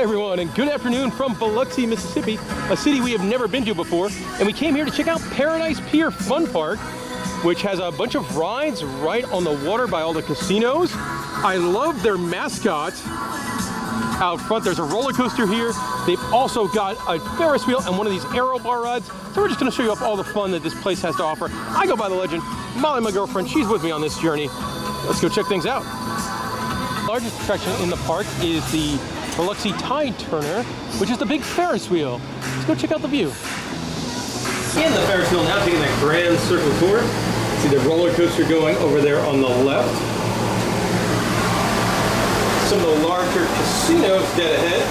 Hi everyone, and good afternoon from Biloxi, Mississippi, a city we have never been to before. And we came here to check out Paradise Pier Fun Park, which has a bunch of rides right on the water by all the casinos. I love their mascot. Out front, there's a roller coaster here. They've also got a Ferris wheel and one of these aerobar rides. So we're just gonna show you off all the fun that this place has to offer. I go by the legend. Molly, my girlfriend, she's with me on this journey. Let's go check things out. The largest attraction in the park is the Biloxi Tide Turner, which is the Big Ferris Wheel. Let's go check out the view. In the Ferris wheel now, taking that grand circle tour. See the roller coaster going over there on the left. Some of the larger casinos dead ahead.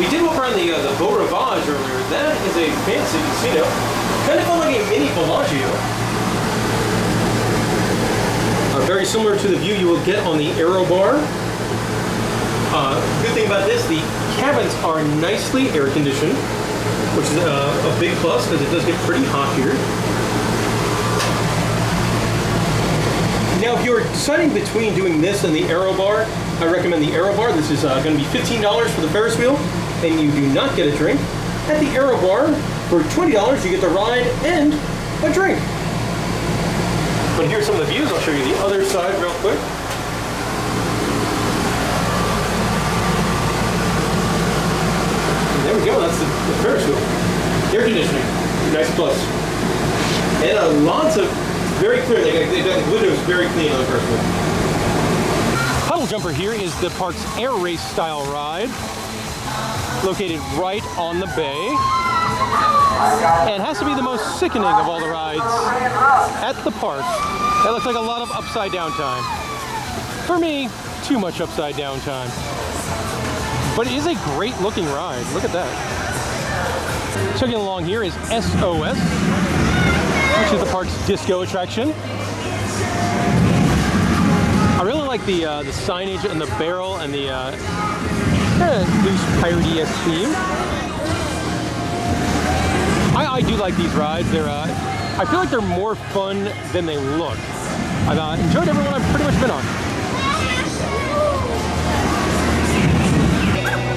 We did walk around the Beau Rivage earlier. That is a fancy casino. Kind of like a mini Bellagio. Very similar to the view you will get on the aerobar. Good thing about this, the cabins are nicely air conditioned, which is a big plus because it does get pretty hot here. Now, if you're deciding between doing this and the aerobar, I recommend the aerobar. This is going to be $15 for the Ferris wheel, and you do not get a drink. At the aerobar, for $20, you get the ride and a drink. But here's some of the views. I'll show you the other side real quick. There we go, that's the Ferris wheel. Air conditioning, nice plus. And lots of, very clear, the windows very clean on the Ferris wheel. Puddle Jumper here is the park's air race style ride, located right on the bay. And has to be the most sickening of all the rides at the park. That looks like a lot of upside down time. For me, too much upside down time. But it is a great looking ride. Look at that. Chugging along here is SOS, which is the park's disco attraction. I really like the signage and the barrel and the kind of loose piratey-esque theme. I do like these rides. They're I feel like they're more fun than they look. I've enjoyed every one I've pretty much been on.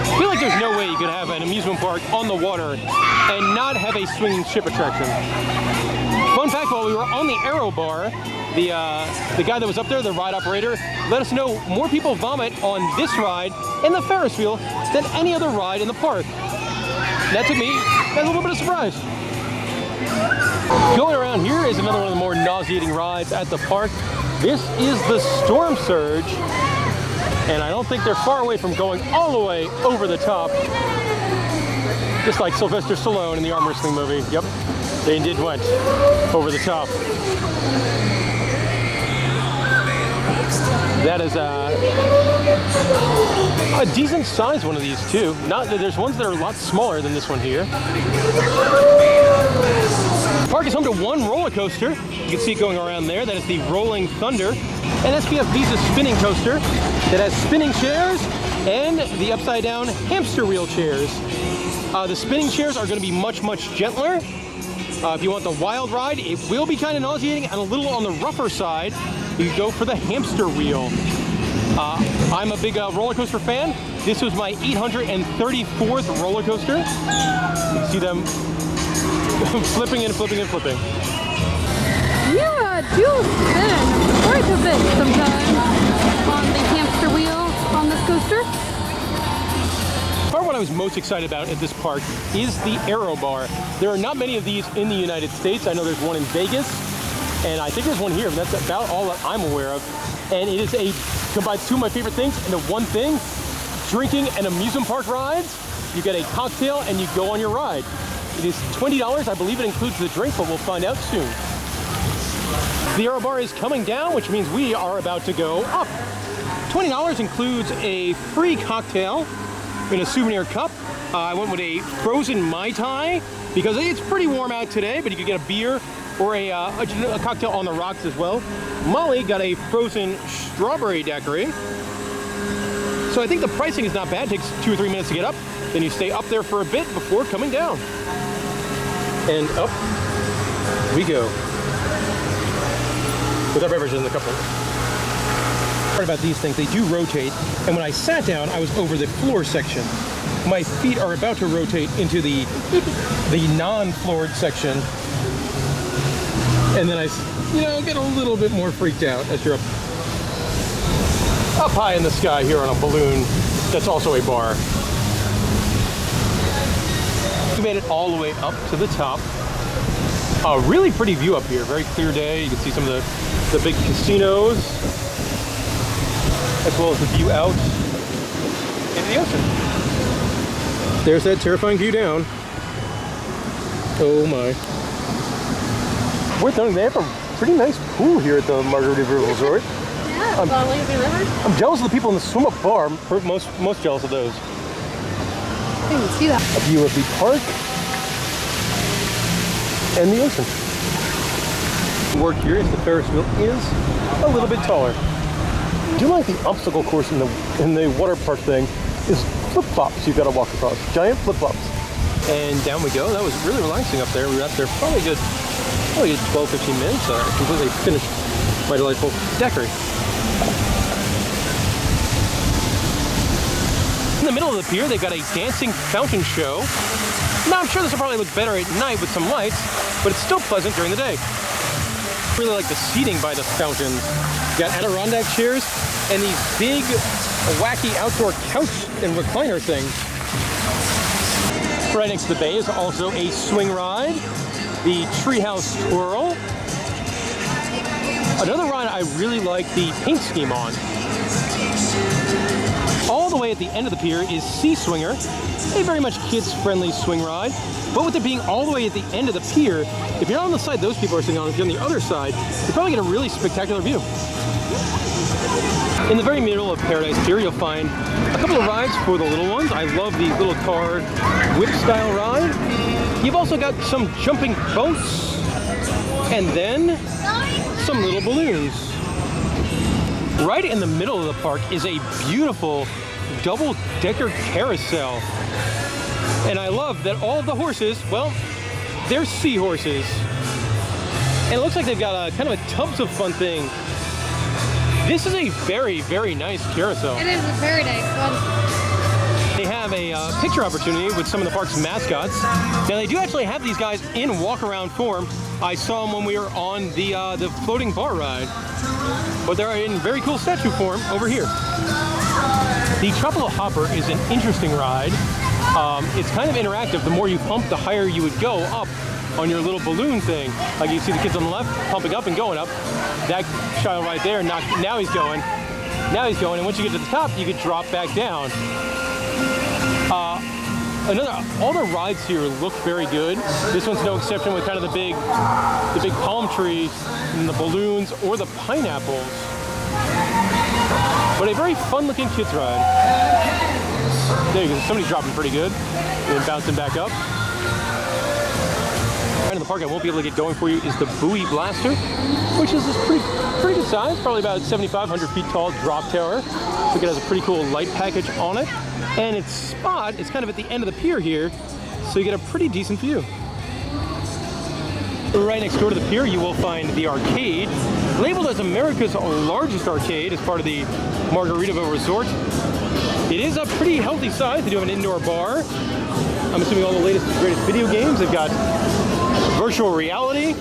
I feel like there's no way you could have an amusement park on the water and not have a swinging ship attraction. Fun fact, while we were on the aerobar, the guy that was up there, the ride operator, let us know more people vomit on this ride and the Ferris wheel than any other ride in the park. That took me as a little bit of surprise. Going around here is another one of the more nauseating rides at the park. This is the Storm Surge, and I don't think they're far away from going all the way over the top, just like Sylvester Stallone in the arm wrestling movie. Yep, they indeed went over the top. That is a decent size one of these too. There's ones that are a lot smaller than this one here. The park is home to one roller coaster. You can see it going around there. That is the Rolling Thunder. An SPF Visa spinning coaster that has spinning chairs and the upside down hamster wheel chairs. The spinning chairs are going to be much, much gentler. If you want the wild ride, it will be kind of nauseating and a little on the rougher side. You go for the hamster wheel. I'm a big roller coaster fan. This was my 834th roller coaster. You can see them flipping and flipping and flipping. Yeah, do spin quite a bit sometimes on the hamster wheel on this coaster. Part of what I was most excited about at this park is the aerobar. There are not many of these in the United States. I know there's one in Vegas, and I think there's one here, but that's about all that I'm aware of. And it is combines two of my favorite things into one thing: drinking and amusement park rides. You get a cocktail and you go on your ride. It is $20. I believe it includes the drink, but we'll find out soon. The aerobar is coming down, which means we are about to go up. $20 includes a free cocktail in a souvenir cup. I went with a frozen Mai Tai because it's pretty warm out today, but you could get a beer or a cocktail on the rocks as well. Molly got a frozen strawberry daiquiri. So I think the pricing is not bad. It takes 2 or 3 minutes to get up. Then you stay up there for a bit before coming down. And up we go. With our beverages in the cup holder. Part about these things, they do rotate. And when I sat down, I was over the floor section. my feet are about to rotate into the non-floored section. And then I, get a little bit more freaked out as you're up high in the sky here on a balloon that's also a bar. We made it all the way up to the top. A really pretty view up here, very clear day. You can see some of the big casinos, as well as the view out into the ocean. There's that terrifying view down. Oh my. Worth noting, they have a pretty nice pool here at the Margaritaville Resort. Yeah, lazy river. I'm jealous of the people in the swim-up bar. I'm most jealous of those. I didn't see that. A view of the park and the ocean. We're curious, the Ferris wheel is a little bit taller. I do like the obstacle course in the water park thing is flip-flops you've got to walk across. Giant flip-flops. And down we go. That was really relaxing up there. We were out there probably a good 12-15 minutes. Completely finished my delightful daiquiri. In the middle of the pier, they've got a dancing fountain show. Now, I'm sure this will probably look better at night with some lights, but it's still pleasant during the day. I really like the seating by the fountains. You got Adirondack chairs and these big, wacky outdoor couch and recliner things. Right next to the bay is also a swing ride, the Treehouse Twirl. Another ride I really like the paint scheme on. All the way at the end of the pier is Sea Swinger, a very much kids-friendly swing ride. But with it being all the way at the end of the pier, if you're not on the side those people are sitting on, if you're on the other side, you're probably get a really spectacular view. In the very middle of Paradise Pier, you'll find a couple of rides for the little ones. I love the little car whip-style ride. You've also got some jumping boats, and then some little balloons. Right in the middle of the park is a beautiful double-decker carousel. And I love that all of the horses, well, they're seahorses. And it looks like they've got a kind of a tubs of fun thing. This is a very, very nice carousel. It is a very nice one. They have a picture opportunity with some of the park's mascots. Now they do actually have these guys in walk-around form. I saw them when we were on the floating bar ride. But they're in very cool statue form over here. The Tropical Hopper is an interesting ride. It's kind of interactive. The more you pump, the higher you would go up on your little balloon thing. Like you see the kids on the left pumping up and going up. That child right there, now he's going. Now he's going, and once you get to the top, you could drop back down. All the rides here look very good. This one's no exception with kind of the big palm tree and the balloons or the pineapples. But a very fun-looking kids ride. There you go. Somebody's dropping pretty good and bouncing back up. Right in the park I won't be able to get going for you is the Buoy Blaster, which is this pretty good size, probably about 7,500 feet tall drop tower. Looks like it has a pretty cool light package on it. And its spot is kind of at the end of the pier here, so you get a pretty decent view. Right next door to the pier, you will find the arcade, labeled as America's largest arcade as part of the Margaritaville Resort. It is a pretty healthy size. They do have an indoor bar. I'm assuming all the latest and greatest video games. They've got virtual reality.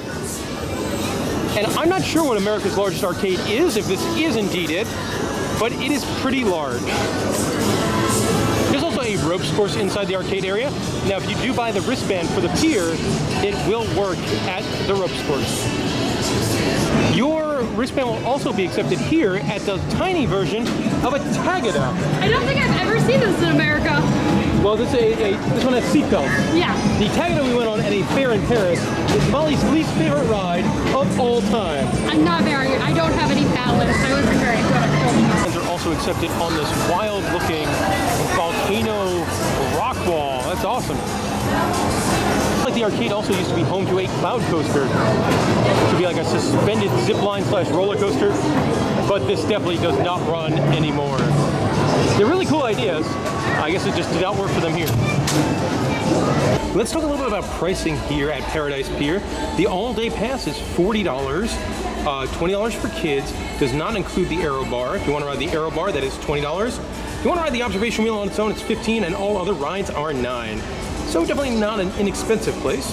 And I'm not sure what America's largest arcade is, if this is indeed it, but it is pretty large. There's also a ropes course inside the arcade area. Now, if you do buy the wristband for the pier, it will work at the ropes course. Your wristband will also be accepted here at the tiny version of a Tagada. I don't think I've ever seen this in America. Well, this one has seatbelts. Yeah. The Tagada we went on at a fair in Paris is Molly's least favorite ride of all time. I don't have any balance. I wasn't very good. Are also accepted on this wild-looking volcano rock wall. That's awesome. Like the arcade also used to be home to a cloud coaster. It should be like a suspended zip line / roller coaster, but this definitely does not run anymore. They're really cool ideas. I guess it just did not work for them here. Let's talk a little bit about pricing here at Paradise Pier. The all-day pass is $40, $20 for kids. Does not include the aerobar. If you want to ride the aerobar, that is $20. If you you want to ride the observation wheel on its own, it's $15, and all other rides are $9. So definitely not an inexpensive place.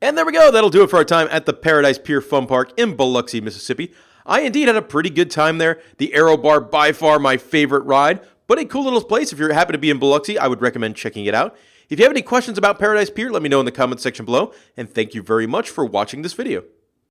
And there we go. That'll do it for our time at the Paradise Pier Fun Park in Biloxi, Mississippi. I indeed had a pretty good time there. The aerobar, by far my favorite ride, but a cool little place. If you're happy to be in Biloxi, I would recommend checking it out. If you have any questions about Paradise Pier, let me know in the comments section below. And thank you very much for watching this video.